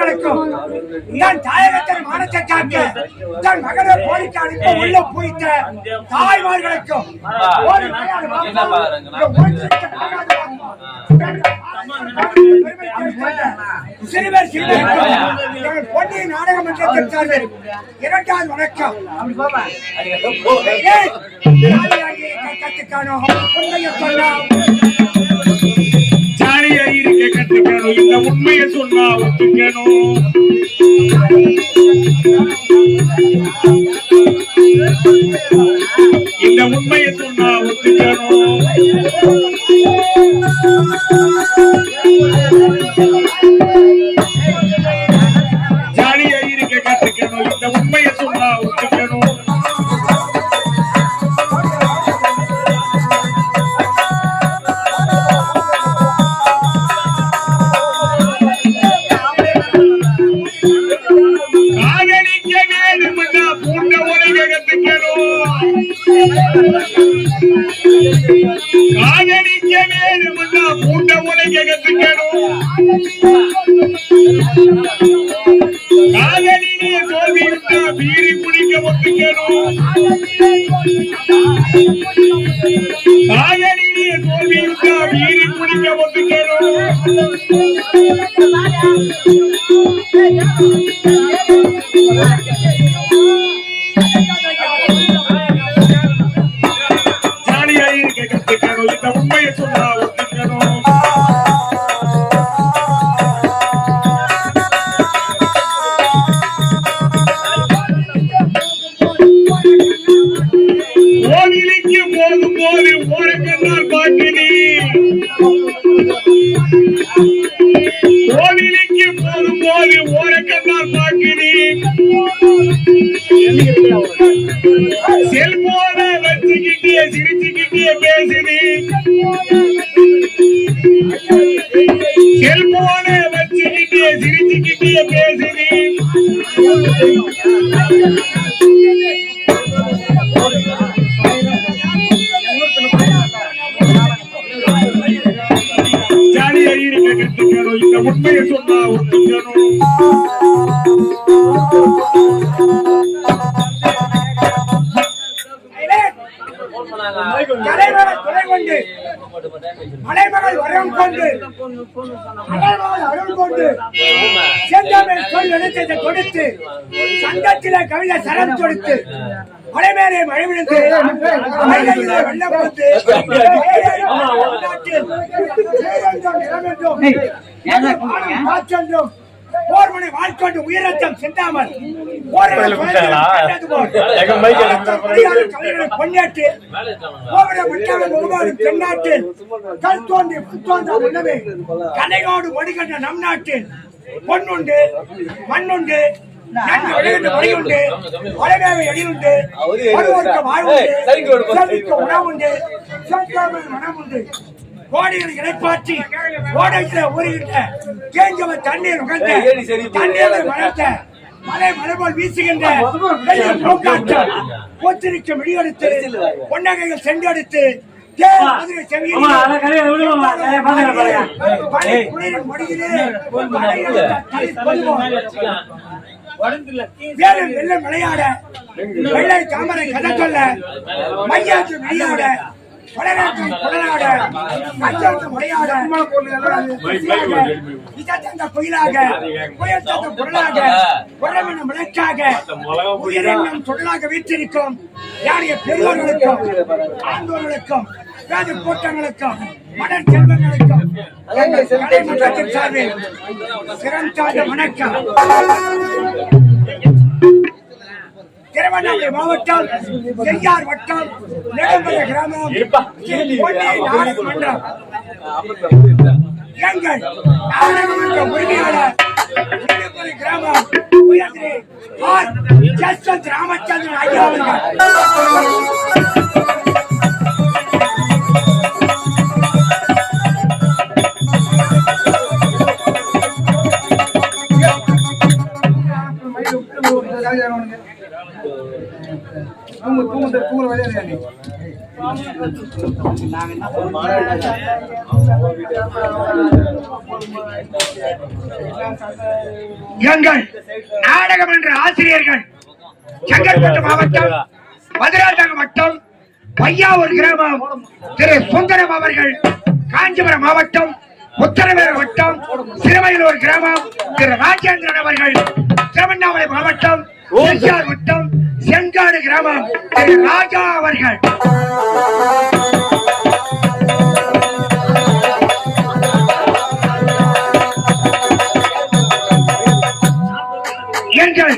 வீரர்களுக்கும் தன் தாயகத்தின் மானத்தை காக்க தன் மகனை போரிட்டு அனுப்ப உள்ள போயிட்ட தாய்மார்களுக்கும் சிறுவர் சிறுவருக்கும் பொன்னிய நாடக மன்றத்தின் சார்பில் இரண்டாவது வணக்கம். கத்துக்கானோ உண்மையை சொன்னா ஜாலியா இருக்க கத்துக்கணும், இந்த உண்மையை சொன்னா ஒத்துக்கணும். இந்த உண்மையை சொன்னா ஒத்துக்கணும். ஜாலியா இருக்க கத்துக்கணும், இந்த உண்மையை சொன்னா ஒத்துக்கணும். காதலிக்க வேணும்னா பூண்ட உலக கத்துக்கணும். காதலிலே தோல்வி விட்டா பீரி குடிக்க ஒத்துக்கணும். காதலிலே தோல்வி விட்டா பீரி குடிக்க ஒத்துக்கணும். இந்த உண்மையை சொன்னா ஒத்துக்கணும். கோவிலுக்கு போகும் போது ஓரக்கண்ணால் பாக்கினி, கோவிலுக்கு போகும் போது ஓரக்கண்ணால் பாக்கினி, செல்போன வச்சுக்கிட்டே சிரிச்சுக்கிட்டே பேசுது, செல்போன வச்சுக்கிட்டே சிரிச்சுக்கிட்டே பேசுது. ஜாலியா இருக்க கத்துக்கணும், இந்த உண்மையை சொன்னா ஒத்துக்கணும். மலைமகள் வரம் கொண்டு அருள் கொண்டு செந்தமிழ் சொல் நினைச்சதை கொடுத்து சங்கத்தில கவிதை சரம் கொடுத்து மலை மேலே மழை விழுந்து வெள்ளம் வந்து காற்றென்றும் போர்மனை வாழ்க்கொண்டு உயிரத்தம் சென்றாமல் கொண்டாட்டு தென்னாட்டில் கல் தோன்றி புத்தோன்ற உணவே கலையோடு மொழிகண்ட நம் நாட்டில் பொன்னுண்டு மண்ணுண்டு மொழியுண்டு மலைவேவை எடியுண்டு வாழ்வுண்டு உணவுண்டு மனமுண்டு கோடிகளை இணைப்பாற்றி கோடைகளை ஊறுகின்ற கேஞ்சவன் தண்ணீர் உகந்த தண்ணீரை வளர்த்த மலை மலைபோல் வீசுகின்ற போத்திரிக்க மிடியெடுத்து பொன்னகைகள் சென்றெடுத்து விளையாட வெள்ளை தாமரை கதை சொல்ல மையாற்று விளையாட வீற்றிருக்கும் யாரைய பெரியோர்களுக்கும் ஆண்டோர்களுக்கும் கூட்டங்களுக்கும் மடல் செல்வங்களுக்கும் சார்பில் சிறந்த வணக்கம். திருவண்ணாமலை மாவட்டம் செய்யார் வட்டம் நெடும்பலை கிராமம் நாடக மன்றம் எங்கள் நாடகமன்ற உரிமையாளர் நெடும்பலை கிராமம் உயர்திரு ஆர் ஜஸ்வந்த் ராமச்சந்திரன் ஐயா அவர்கள் எங்கள் நாடகமன்ற ஆசிரியர்கள் செங்கல்பட்டு மாவட்டம் மதுராந்தகம் வட்டம் பையாவூர் கிராமம் திரு சுந்தரம் அவர்கள், காஞ்சிபுரம் மாவட்டம் உத்தரவேறு வட்டம் சிறுமையிலூர் கிராமம் திரு ராஜேந்திரன் அவர்கள், திருவண்ணாமலை மாவட்டம் வட்டம் செங்காடு கிராமம் திரு ராஜா அவர்கள். எங்கள்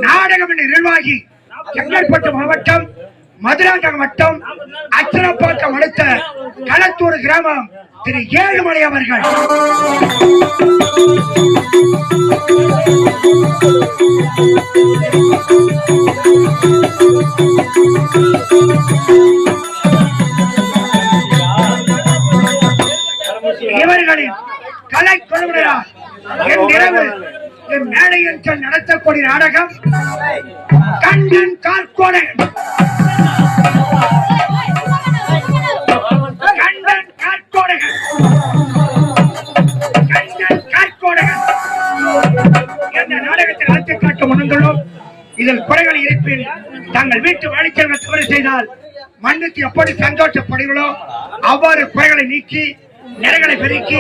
நாடகமன்ற நிர்வாகி செங்கல்பட்டு மாவட்டம் மதுராந்தகம் வட்டம் அச்சனப்பாக்கம் அடுத்த களத்தூர் கிராமம் திரு ஏழுமலை அவர்கள். இவர்களின் கலை குழுவினரால் என் இரவு என் மேடையில் நடத்தக்கூடிய நாடகம் கண்ணன் கார்கோடகன். கண்ணன் கார்கோடகன் என்ற நாடகத்தில் நடத்தி காட்ட முன்னுள்ளோம். இதில் குறைகள் இருப்பின் தங்கள் வீட்டு வாடிக்கையாளர்கள் தவறு செய்தால் மன்னித்து எப்படி சந்தோஷப்படுகிறோ அவ்வாறு குறைகளை நீக்கி நிறைகளை பெருக்கி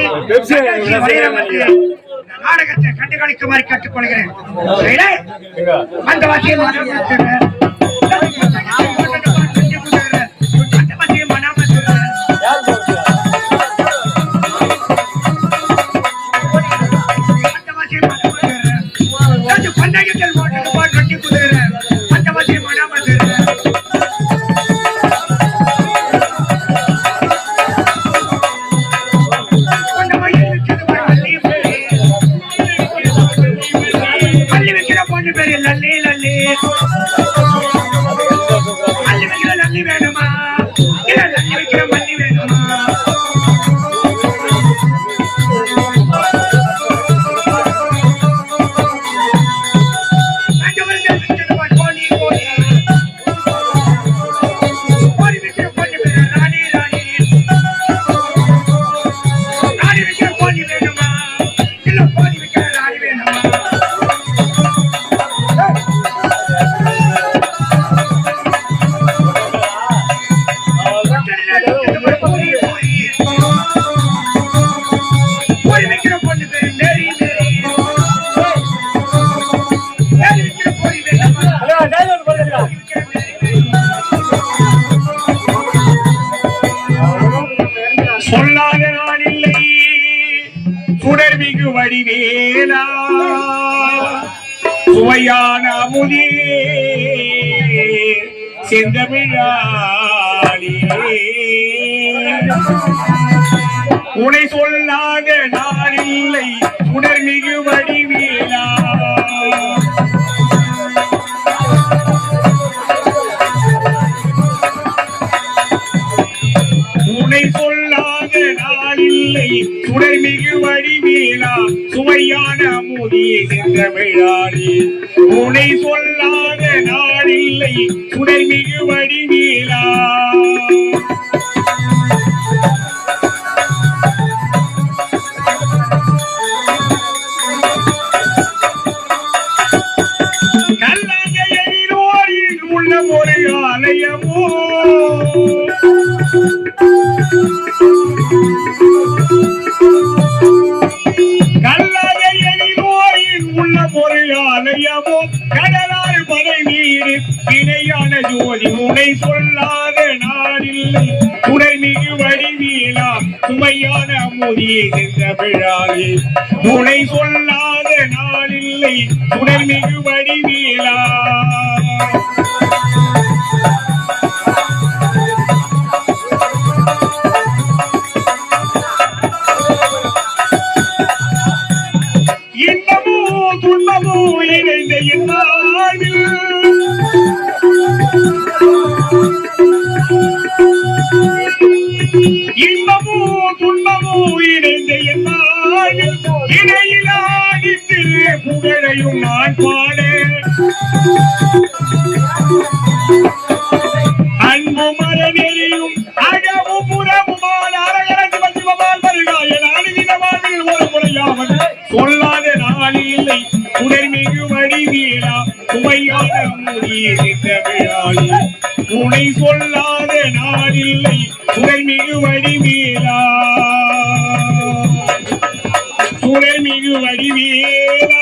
நாடகத்தை கண்டுகளிக்குமாறு கேட்டுக்கொள்கிறேன். அந்த வாசியம் வடிவேலா சுவையான அமுதே செந்தமிழாளே உனை சொல்லாத நாளில்லை உணர்மிகு வடிவேலா உனை சொல்லாத நாளில்லை சுடர்மிகு வடிவேலா சுவையான அமுதே செந்தமிழாளே உனை சொல்லாத நாளில்லை சுடர்மிகு வடிவேலா கல்லங்கையில் உள்ள ஒரு ஆலயமோ கடலாறு படை வீடு இணையான ஜோதி உனை சொல்லாத நாளில்லை உடல்மிகு வடிவேலா சுமையான அமுதே செந்தமிழாளே உனை சொல்லாத நாளில்லை உடல்மிகு வடிவேலா இன்பமோ துன்பமோ இணைந்த என்னாவில் இணையிலாடி திரு புகழையும் நான் பாட சொல்லாத நாடில்லை சுடர்மிகு வடிவேலா சுடர்மிகு வடிவேலா